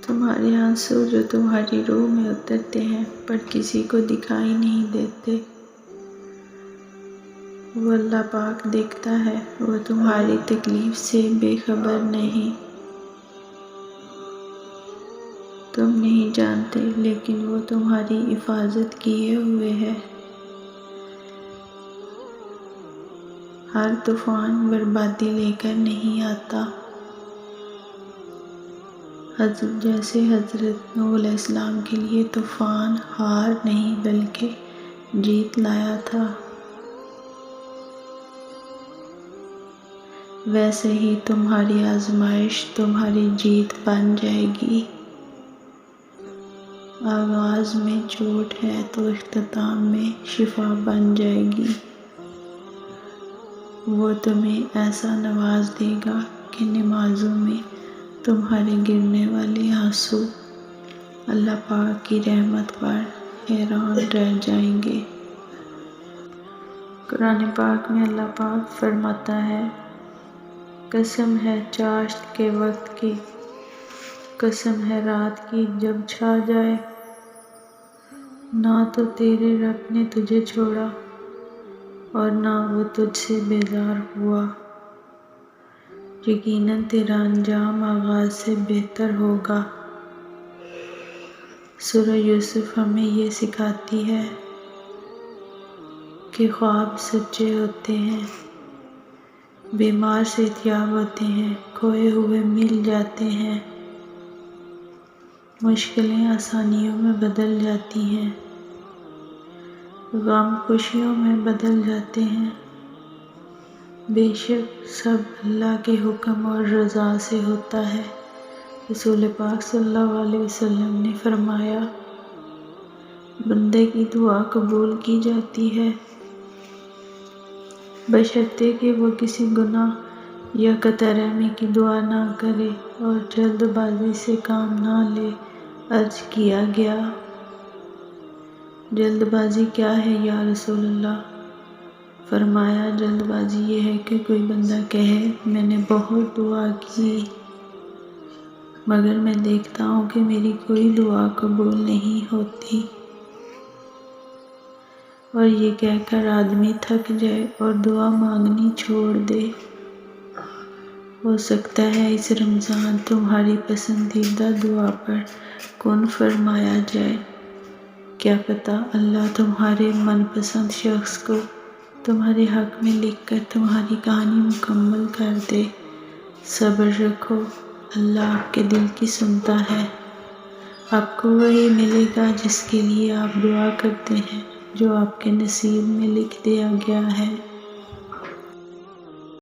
تمہارے آنسو جو تمہاری روح میں اترتے ہیں پر کسی کو دکھائی نہیں دیتے، وہ اللہ پاک دیکھتا ہے۔ وہ تمہاری تکلیف سے بے خبر نہیں، تم نہیں جانتے، لیکن وہ تمہاری حفاظت کیے ہوئے ہے۔ ہر طوفان بربادی لے کر نہیں آتا، جیسے حضرت نوح علیہ السلام کے لیے طوفان ہار نہیں بلکہ جیت لایا تھا، ویسے ہی تمہاری آزمائش تمہاری جیت بن جائے گی۔ آغاز میں چوٹ ہے تو اختتام میں شفا بن جائے گی۔ وہ تمہیں ایسا نواز دے گا کہ نمازوں میں تمہارے گرنے والے آنسو اللہ پاک کی رحمت پر حیران رہ جائیں گے۔ قرآن پاک میں اللہ پاک فرماتا ہے، قسم ہے چاشت کے وقت کی، قسم ہے رات کی جب چھا جائے، نہ تو تیرے رب نے تجھے چھوڑا اور نہ وہ تجھ سے بیزار ہوا، یقیناً تیرا انجام آغاز سے بہتر ہوگا۔ سورہ یوسف ہمیں یہ سکھاتی ہے کہ خواب سچے ہوتے ہیں، بیمار صحتیاب ہوتے ہیں، کھوئے ہوئے مل جاتے ہیں، مشکلیں آسانیوں میں بدل جاتی ہیں، غم خوشیوں میں بدل جاتے ہیں۔ بے شک سب اللہ کے حکم اور رضا سے ہوتا ہے۔ رسول پاک صلی اللہ علیہ وسلم نے فرمایا، بندے کی دعا قبول کی جاتی ہے بشرطے کہ وہ کسی گناہ یا قطع رحمی کی دعا نہ کرے اور جلد بازی سے کام نہ لے۔ عرض کیا گیا، جلد بازی کیا ہے یا رسول اللہ؟ فرمایا، جلد بازی یہ ہے کہ کوئی بندہ کہے، میں نے بہت دعا کی مگر میں دیکھتا ہوں کہ میری کوئی دعا قبول نہیں ہوتی، اور یہ کہہ کر آدمی تھک جائے اور دعا مانگنی چھوڑ دے۔ ہو سکتا ہے اس رمضان تمہاری پسندیدہ دعا پر کن فرمایا جائے، کیا پتہ اللہ تمہارے من پسند شخص کو تمہارے حق میں لکھ کر تمہاری کہانی مکمل کر دے۔ صبر رکھو، اللہ آپ کے دل کی سنتا ہے۔ آپ کو وہی ملے گا جس کے لیے آپ دعا کرتے ہیں، جو آپ کے نصیب میں لکھ دیا گیا ہے۔